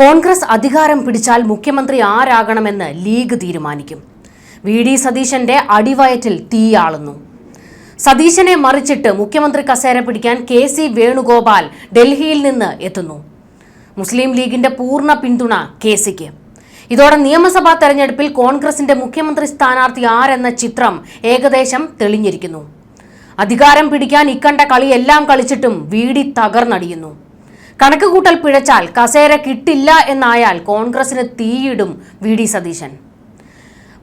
കോൺഗ്രസ് അധികാരം പിടിച്ചാൽ മുഖ്യമന്ത്രി ആരാകണമെന്ന് ലീഗ് തീരുമാനിക്കും. വി.ഡി. സതീശന്റെ അടിവയറ്റിൽ തീയാളുന്നു. സതീശനെ മറിച്ചിട്ട് മുഖ്യമന്ത്രി കസേര പിടിക്കാൻ കെ.സി. വേണുഗോപാൽ ഡൽഹിയിൽ നിന്ന് എത്തുന്നു. മുസ്ലിം ലീഗിന്റെ പൂർണ്ണ പിന്തുണ കെ.സിക്ക്. ഇതോടെ നിയമസഭാ തെരഞ്ഞെടുപ്പിൽ കോൺഗ്രസിന്റെ മുഖ്യമന്ത്രി സ്ഥാനാർത്ഥി ആരെന്ന ചിത്രം ഏകദേശം തെളിഞ്ഞിരിക്കുന്നു. അധികാരം പിടിക്കാൻ ഇക്കണ്ട കളിയെല്ലാം കളിച്ചിട്ടും വി.ഡി. തകർന്നടിയുന്നു. കണക്കുകൂട്ടൽ പിഴച്ചാൽ കസേര കിട്ടില്ല എന്നായാൽ കോൺഗ്രസിന് തീയിടും വി.ഡി. സതീശൻ.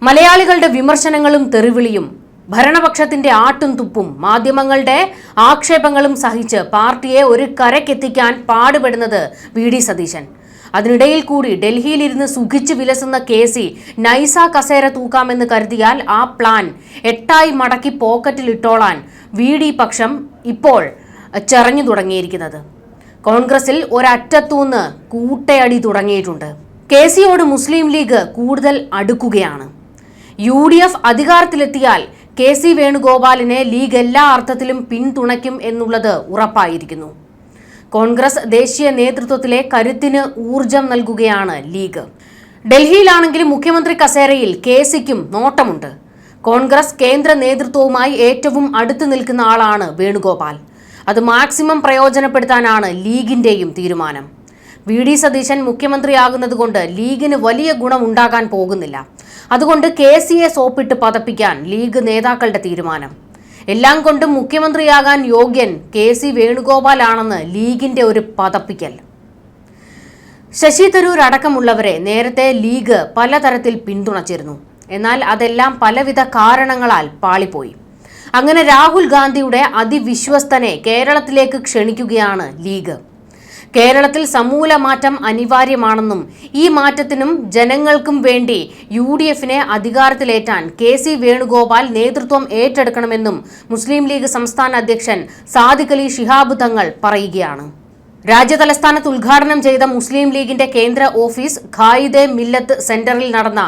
മലയാളികളുടെ വിമർശനങ്ങളും തെറിവിളിയും ഭരണപക്ഷത്തിന്റെ ആട്ടും തുപ്പും മാധ്യമങ്ങളുടെ ആക്ഷേപങ്ങളും സഹിച്ച് പാർട്ടിയെ ഒരു കരക്കെത്തിക്കാൻ പാടുപെടുന്നത് വി.ഡി. സതീശൻ. അതിനിടയിൽ കൂടി ഡൽഹിയിലിരുന്ന് സുഖിച്ച് വിലസുന്ന കെ.സി. നൈസ കസേര തൂക്കാമെന്ന് കരുതിയാൽ ആ പ്ലാൻ എട്ടായി മടക്കി പോക്കറ്റിലിട്ടോളാൻ വി.ഡി. പക്ഷം ഇപ്പോൾ ചെറഞ്ഞു തുടങ്ങിയിരിക്കുന്നത്. കോൺഗ്രസിൽ ഒരറ്റത്തൂന്ന് കൂട്ടയടി തുടങ്ങിയിട്ടുണ്ട്. കെ.സിയോട് മുസ്ലിം ലീഗ് കൂടുതൽ അടുക്കുകയാണ്. UDF അധികാരത്തിലെത്തിയാൽ കെ.സി. വേണുഗോപാലിനെ ലീഗ് എല്ലാ അർത്ഥത്തിലും പിന്തുണയ്ക്കും എന്നുള്ളത് ഉറപ്പായിരിക്കുന്നു. കോൺഗ്രസ് ദേശീയ നേതൃത്വത്തിലെ കരുത്തിന് ഊർജം നൽകുകയാണ് ലീഗ്. ഡൽഹിയിലാണെങ്കിലും മുഖ്യമന്ത്രി കസേരയിൽ കെ.സിക്കും നോട്ടമുണ്ട്. കോൺഗ്രസ് കേന്ദ്ര നേതൃത്വവുമായി ഏറ്റവും അടുത്തു നിൽക്കുന്ന ആളാണ് വേണുഗോപാൽ. അത് മാക്സിമം പ്രയോജനപ്പെടുത്താനാണ് ലീഗിന്റെയും തീരുമാനം. വി.ഡി. സതീശൻ മുഖ്യമന്ത്രിയാകുന്നത് കൊണ്ട് ലീഗിന് വലിയ ഗുണമുണ്ടാകാൻ പോകുന്നില്ല. അതുകൊണ്ട് കെ.സിയെ സോപ്പിട്ട് പതപ്പിക്കാൻ ലീഗ് നേതാക്കളുടെ തീരുമാനം. എല്ലാം കൊണ്ടും മുഖ്യമന്ത്രിയാകാൻ യോഗ്യൻ കെ.സി. വേണുഗോപാലാണെന്ന് ലീഗിന്റെ ഒരു പതപ്പിക്കൽ. ശശി തരൂർ അടക്കമുള്ളവരെ നേരത്തെ ലീഗ് പലതരത്തിൽ പിന്തുണച്ചിരുന്നു. എന്നാൽ അതെല്ലാം പലവിധ കാരണങ്ങളാൽ പാളിപ്പോയി. അങ്ങനെ രാഹുൽ ഗാന്ധിയുടെ അതിവിശ്വസ്തനെ കേരളത്തിലേക്ക് ക്ഷണിക്കുകയാണ് ലീഗ്. കേരളത്തിൽ സമൂല മാറ്റം അനിവാര്യമാണെന്നും ഈ മാറ്റത്തിനും ജനങ്ങൾക്കും വേണ്ടി UDFനെ അധികാരത്തിലേറ്റാൻ കെ.സി. വേണുഗോപാൽ നേതൃത്വം ഏറ്റെടുക്കണമെന്നും മുസ്ലിം ലീഗ് സംസ്ഥാന അധ്യക്ഷൻ സാദിഖ് അലി ശിഹാബ് തങ്ങൾ പറയുകയാണ്. രാജ്യതലസ്ഥാനത്ത് ഉദ്ഘാടനം ചെയ്ത മുസ്ലിം ലീഗിന്റെ കേന്ദ്ര ഓഫീസ് ഖായിദെ മില്ലത്ത് സെന്ററിൽ നടന്ന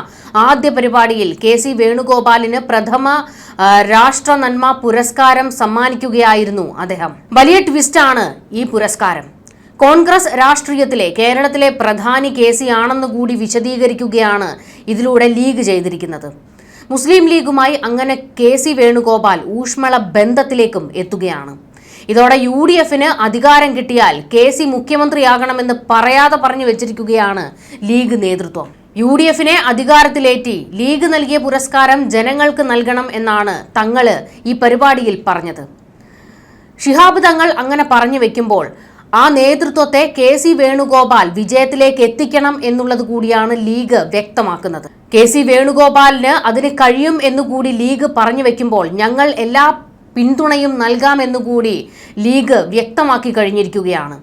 ആദ്യ പരിപാടിയിൽ കെ.സി. വേണുഗോപാലിന് പ്രഥമ രാഷ്ട്ര നന്മ പുരസ്കാരം സമ്മാനിക്കുകയായിരുന്നു അദ്ദേഹം. വലിയ ട്വിസ്റ്റാണ് ഈ പുരസ്കാരം. കോൺഗ്രസ് രാഷ്ട്രീയത്തിലെ കേരളത്തിലെ പ്രധാനി കെ.സി. ആണെന്ന് കൂടി വിശദീകരിക്കുകയാണ് ഇതിലൂടെ ലീഗ് ചെയ്തിരിക്കുന്നത്. മുസ്ലിം ലീഗുമായി അങ്ങനെ കെ.സി. വേണുഗോപാൽ ഊഷ്മള ബന്ധത്തിലേക്കും എത്തുകയാണ്. ഇതോടെ UDFന് അധികാരം കിട്ടിയാൽ കെ.സി. മുഖ്യമന്ത്രിയാകണമെന്ന് പറയാതെ പറഞ്ഞു വെച്ചിരിക്കുകയാണ് ലീഗ് നേതൃത്വം. UDFനെ അധികാരത്തിലേറ്റി ലീഗ് നൽകിയ പുരസ്കാരം ജനങ്ങൾക്ക് നൽകണം എന്നാണ് തങ്ങള് ഈ പരിപാടിയിൽ പറഞ്ഞത്. ശിഹാബ് തങ്ങൾ അങ്ങനെ പറഞ്ഞു വെക്കുമ്പോൾ ആ നേതൃത്വത്തെ കെ.സി. വേണുഗോപാൽ വിജയത്തിലേക്ക് എത്തിക്കണം എന്നുള്ളത് കൂടിയാണ് ലീഗ് വ്യക്തമാക്കുന്നത്. കെ.സി. വേണുഗോപാലിന് അതിന് കഴിയും എന്നുകൂടി ലീഗ് പറഞ്ഞു വെക്കുമ്പോൾ ഞങ്ങൾ എല്ലാ പിന്തുണയും നൽകാമെന്നുകൂടി ലീഗ് വ്യക്തമാക്കി കഴിഞ്ഞിരിക്കുകയാണ്.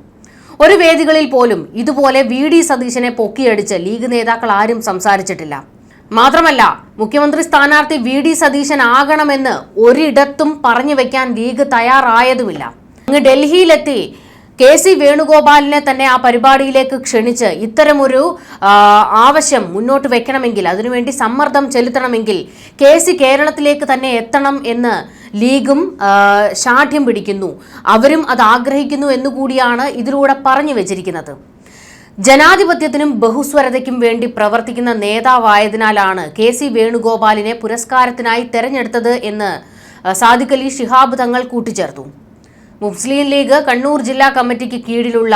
ഒരു വേദികളിൽ പോലും ഇതുപോലെ വി.ഡി. സതീശനെ പൊക്കിയടിച്ച് ലീഗ് നേതാക്കൾ ആരും സംസാരിച്ചിട്ടില്ല. മാത്രമല്ല മുഖ്യമന്ത്രി സ്ഥാനാർത്ഥി വി.ഡി. സതീശൻ ആകണമെന്ന് ഒരിടത്തും പറഞ്ഞു വെക്കാൻ ലീഗ് തയ്യാറായതുമില്ല. അങ്ങ് ഡൽഹിയിലെത്തി കെ.സി. വേണുഗോപാലിനെ തന്നെ ആ പരിപാടിയിലേക്ക് ക്ഷണിച്ച് ഇത്തരമൊരു ആവശ്യം മുന്നോട്ട് വെക്കണമെങ്കിൽ, അതിനുവേണ്ടി സമ്മർദ്ദം ചെലുത്തണമെങ്കിൽ കെ.സി. കേരളത്തിലേക്ക് തന്നെ എത്തണം എന്ന് ലീഗും ശാഠ്യം പിടിക്കുന്നു. അവരും അത് ആഗ്രഹിക്കുന്നു എന്നുകൂടിയാണ് ഇതിലൂടെ പറഞ്ഞു വെച്ചിരിക്കുന്നത്. ജനാധിപത്യത്തിനും ബഹുസ്വരതയ്ക്കും വേണ്ടി പ്രവർത്തിക്കുന്ന നേതാവായതിനാലാണ് കെ.സി. വേണുഗോപാലിനെ പുരസ്കാരത്തിനായി തെരഞ്ഞെടുത്തത് എന്ന് സാദിഖ് അലി ശിഹാബ് തങ്ങൾ കൂട്ടിച്ചേർത്തു. മുസ്ലിം ലീഗ് കണ്ണൂർ ജില്ലാ കമ്മിറ്റിക്ക് കീഴിലുള്ള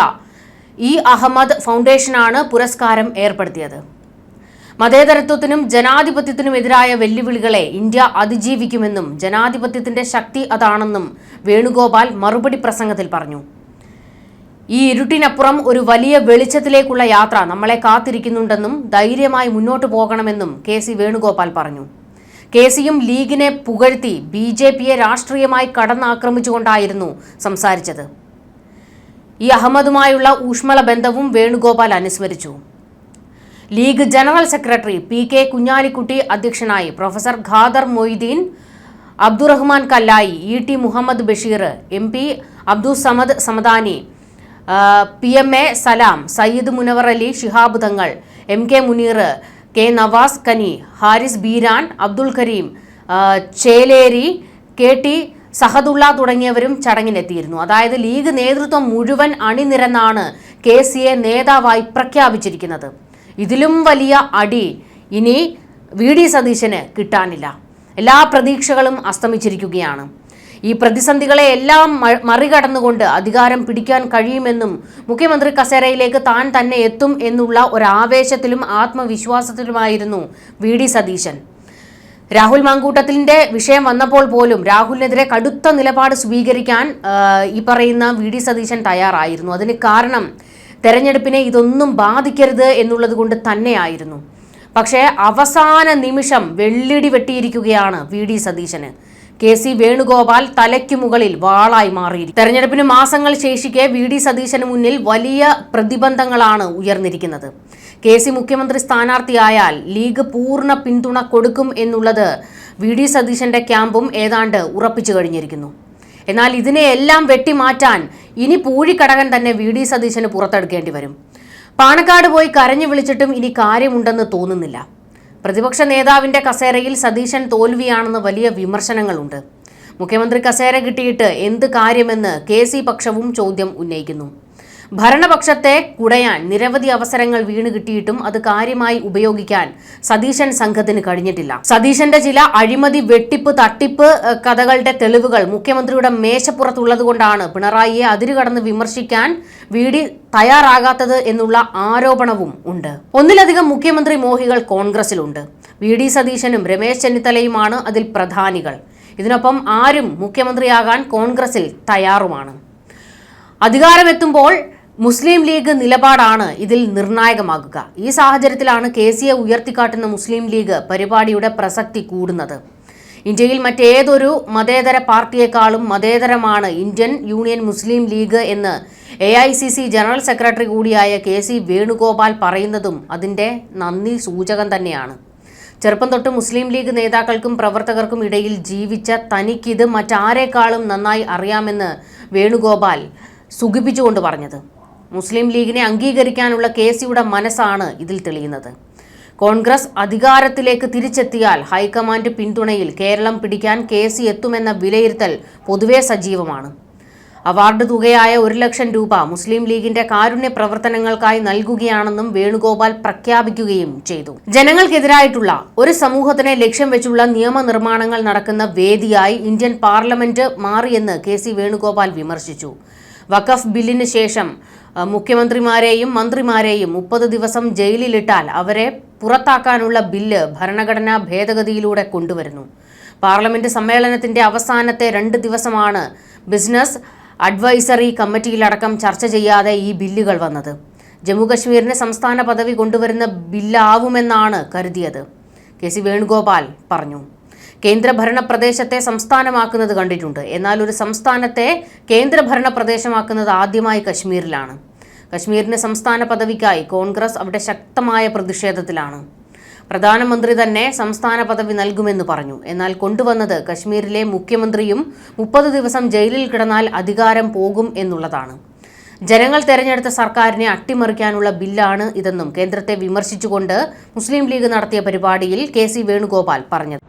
അഹമ്മദ് ഫൗണ്ടേഷനാണ് പുരസ്കാരം ഏർപ്പെടുത്തിയത്. മതേതരത്വത്തിനും ജനാധിപത്യത്തിനും എതിരായ വെല്ലുവിളികളെ ഇന്ത്യ അതിജീവിക്കുമെന്നും ജനാധിപത്യത്തിന്റെ ശക്തി അതാണെന്നും വേണുഗോപാൽ മറുപടി പ്രസംഗത്തിൽ പറഞ്ഞു. ഈ ഇരുട്ടിനപ്പുറം ഒരു വലിയ വെളിച്ചത്തിലേക്കുള്ള യാത്ര നമ്മളെ കാത്തിരിക്കുന്നുണ്ടെന്നും ധൈര്യമായി മുന്നോട്ട് പോകണമെന്നും കെ.സി. വേണുഗോപാൽ പറഞ്ഞു. കെ.സിയും ലീഗിനെ പുകഴ്ത്തി BJPയെ രാഷ്ട്രീയമായി കടന്നാക്രമിച്ചുകൊണ്ടായിരുന്നു സംസാരിച്ചത്. അഹമ്മദുമായുള്ള ഊഷ്മള ബന്ധവും വേണുഗോപാൽ അനുസ്മരിച്ചു. League general secretary P.K. Kunhalikutty അധ്യക്ഷനായി professor Khader Moideen, Abdurahman Kallayi, E.T. Muhammad Basheer, MP Abdussamad Samadani, PMA Salam, Sayyid Munavvar Ali Shihab Thangal, MK Muneer, K. Nawaz കനി, ഹാരിസ് ബീരാൻ, അബ്ദുൽ കരീം ചേലേരി, KT സഹദുള്ള തുടങ്ങിയവരും ചടങ്ങിനെത്തിയിരുന്നു. അതായത് ലീഗ് നേതൃത്വം മുഴുവൻ അണിനിരന്നാണ് KCയെ നേതാവായി പ്രഖ്യാപിച്ചിരിക്കുന്നത്. ഇതിലും വലിയ അടി ഇനി VD സതീശന് കിട്ടാനില്ല. എല്ലാ പ്രതീക്ഷകളും അസ്തമിച്ചിരിക്കുകയാണ്. ഈ പ്രതിസന്ധികളെ എല്ലാം മറികടന്നുകൊണ്ട് അധികാരം പിടിക്കാൻ കഴിയുമെന്നും മുഖ്യമന്ത്രി കസേരയിലേക്ക് താൻ തന്നെ എത്തും എന്നുള്ള ഒരാവേശത്തിലും ആത്മവിശ്വാസത്തിലുമായിരുന്നു VD സതീശൻ. രാഹുൽ മാങ്കൂട്ടത്തിന്റെ വിഷയം വന്നപ്പോൾ പോലും രാഹുലിനെതിരെ കടുത്ത നിലപാട് സ്വീകരിക്കാൻ ഈ പറയുന്ന VD സതീശൻ തയ്യാറായിരുന്നു. അതിന് കാരണം തെരഞ്ഞെടുപ്പിനെ ഇതൊന്നും ബാധിക്കരുത് എന്നുള്ളത് കൊണ്ട് തന്നെയായിരുന്നു. പക്ഷേ അവസാന നിമിഷം വെള്ളിടി വെട്ടിയിരിക്കുകയാണ് VD സതീശന്. KC വേണുഗോപാൽ തലയ്ക്കു മുകളിൽ വാളായി മാറിയിരിക്കും. തെരഞ്ഞെടുപ്പിന് മാസങ്ങൾ ശേഷിക്കെ VD സതീശന് മുന്നിൽ വലിയ പ്രതിബന്ധങ്ങളാണ് ഉയർന്നിരിക്കുന്നത്. KC മുഖ്യമന്ത്രി സ്ഥാനാർത്ഥിയായാൽ ലീഗ് പൂർണ്ണ പിന്തുണ കൊടുക്കും എന്നുള്ളത് VD സതീശന്റെ ക്യാമ്പും ഏതാണ്ട് ഉറപ്പിച്ചു കഴിഞ്ഞിരിക്കുന്നു. എന്നാൽ ഇതിനെയെല്ലാം വെട്ടിമാറ്റാൻ ഇനി പൂഴിക്കടകൻ തന്നെ VD സതീശന് പുറത്തെടുക്കേണ്ടി വരും. പാണക്കാട് പോയി കരഞ്ഞു വിളിച്ചിട്ടും ഇനി കാര്യമുണ്ടെന്ന് തോന്നുന്നില്ല. പ്രതിപക്ഷ നേതാവിന്റെ കസേരയിൽ സതീശൻ തോൽവിയാണെന്ന് വലിയ വിമർശനങ്ങളുണ്ട്. മുഖ്യമന്ത്രി കസേര കിട്ടിയിട്ട് എന്ത് കാര്യമെന്ന് KC പക്ഷവും ചോദ്യം ഉന്നയിക്കുന്നു. ഭരണപക്ഷത്തെ കുടയാൻ നിരവധി അവസരങ്ങൾ വീണ് കിട്ടിയിട്ടും അത് കാര്യമായി ഉപയോഗിക്കാൻ സതീശൻ സംഘത്തിന് കഴിഞ്ഞിട്ടില്ല. സതീശന്റെ ചില അഴിമതി, വെട്ടിപ്പ്, തട്ടിപ്പ് കഥകളുടെ തെളിവുകൾ മുഖ്യമന്ത്രിയുടെ മേശപ്പുറത്തുള്ളതുകൊണ്ടാണ് പിണറായിയെ അതിരുകടന്ന് വിമർശിക്കാൻ VD തയ്യാറാകാത്തത് എന്നുള്ള ആരോപണവും ഉണ്ട്. ഒന്നിലധികം മുഖ്യമന്ത്രി മോഹികൾ കോൺഗ്രസിലുണ്ട്. VD സതീശനും രമേശ് ചെന്നിത്തലയുമാണ് അതിൽ പ്രധാനികൾ. ഇതിനൊപ്പം ആരും മുഖ്യമന്ത്രിയാകാൻ കോൺഗ്രസിൽ തയ്യാറുമാണ്. അധികാരമെത്തുമ്പോൾ മുസ്ലിം ലീഗ് നിലപാടാണ് ഇതിൽ നിർണായകമാകുക. ഈ സാഹചര്യത്തിലാണ് KCയെ ഉയർത്തിക്കാട്ടുന്ന മുസ്ലിം ലീഗ് പരിപാടിയുടെ പ്രസക്തി കൂടുന്നത്. ഇന്ത്യയിൽ മറ്റേതൊരു മതേതര പാർട്ടിയെക്കാളും മതേതരമാണ് ഇന്ത്യൻ യൂണിയൻ മുസ്ലിം ലീഗ് എന്ന് AICC ജനറൽ സെക്രട്ടറി കൂടിയായ KC വേണുഗോപാൽ പറയുന്നതും അതിൻ്റെ നന്ദി സൂചകം തന്നെയാണ്. ചെറുപ്പം തൊട്ട് മുസ്ലിം ലീഗ് നേതാക്കൾക്കും പ്രവർത്തകർക്കും ഇടയിൽ ജീവിച്ച തനിക്കിത് മറ്റാരേക്കാളും നന്നായി അറിയാമെന്ന് വേണുഗോപാൽ സുഖിപ്പിച്ചുകൊണ്ട് പറഞ്ഞത്. മുസ്ലിം ലീഗിനെ അംഗീകരിക്കാനുള്ള KCയുടെ മനസ്സാണ് ഇതിൽ തെളിയുന്നത്. കോൺഗ്രസ് അധികാരത്തിലേക്ക് തിരിച്ചെത്തിയാൽ ഹൈക്കമാൻഡ് പിന്തുണയിൽ കേരളം പിടിക്കാൻ KC എത്തുമെന്ന വിലയിരുത്തൽ പൊതുവെ സജീവമാണ്. അവാർഡ് തുകയായ 1 ലക്ഷം രൂപ മുസ്ലിം ലീഗിന്റെ കാരുണ്യ പ്രവർത്തനങ്ങൾക്കായി നൽകുകയാണെന്നും വേണുഗോപാൽ പ്രഖ്യാപിക്കുകയും ചെയ്തു. ജനങ്ങൾക്കെതിരായിട്ടുള്ള ഒരു സമൂഹത്തിനെ ലക്ഷ്യം വെച്ചുള്ള നിയമനിർമ്മാണങ്ങൾ നടക്കുന്ന വേദിയായി ഇന്ത്യൻ പാർലമെന്റ് മാറിയെന്ന് KC വേണുഗോപാൽ വിമർശിച്ചു. വഖഫ് ബില്ലിന് ശേഷം മുഖ്യമന്ത്രിമാരെയും മന്ത്രിമാരെയും 30 ദിവസം ജയിലിലിട്ടാൽ അവരെ പുറത്താക്കാനുള്ള ബില്ല് ഭരണഘടനാ ഭേദഗതിയിലൂടെ കൊണ്ടുവരുന്നു. പാർലമെന്റ് സമ്മേളനത്തിന്റെ അവസാനത്തെ 2 ദിവസമാണ് ബിസിനസ് അഡ്വൈസറി കമ്മിറ്റിയിലടക്കം ചർച്ച ചെയ്യാതെ ഈ ബില്ലുകൾ വന്നത്. ജമ്മുകശ്മീരിന് സംസ്ഥാന പദവി കൊണ്ടുവരുന്ന ബില്ലാവുമെന്നാണ് കരുതിയത്. KC വേണുഗോപാൽ പറഞ്ഞു. കേന്ദ്രഭരണ പ്രദേശത്തെ സംസ്ഥാനമാക്കുന്നത് കണ്ടിട്ടുണ്ട്. എന്നാൽ ഒരു സംസ്ഥാനത്തെ കേന്ദ്രഭരണ പ്രദേശമാക്കുന്നത് ആദ്യമായി കശ്മീരിലാണ്. കശ്മീരിന് സംസ്ഥാന പദവിക്കായി കോൺഗ്രസ് അവിടെ ശക്തമായ പ്രതിഷേധത്തിലാണ്. പ്രധാനമന്ത്രി തന്നെ സംസ്ഥാന പദവി നൽകുമെന്ന് പറഞ്ഞു. എന്നാൽ കൊണ്ടുവന്നത് കശ്മീരിലെ മുഖ്യമന്ത്രിയും 30 ദിവസം ജയിലിൽ കിടന്നാൽ അധികാരം പോകും എന്നുള്ളതാണ്. ജനങ്ങൾ തെരഞ്ഞെടുത്ത സർക്കാരിനെ അട്ടിമറിക്കാനുള്ള ബില്ലാണ് ഇതെന്നും കേന്ദ്രത്തെ വിമർശിച്ചുകൊണ്ട് മുസ്ലിം ലീഗ് നടത്തിയ പരിപാടിയിൽ KC വേണുഗോപാൽ പറഞ്ഞത്.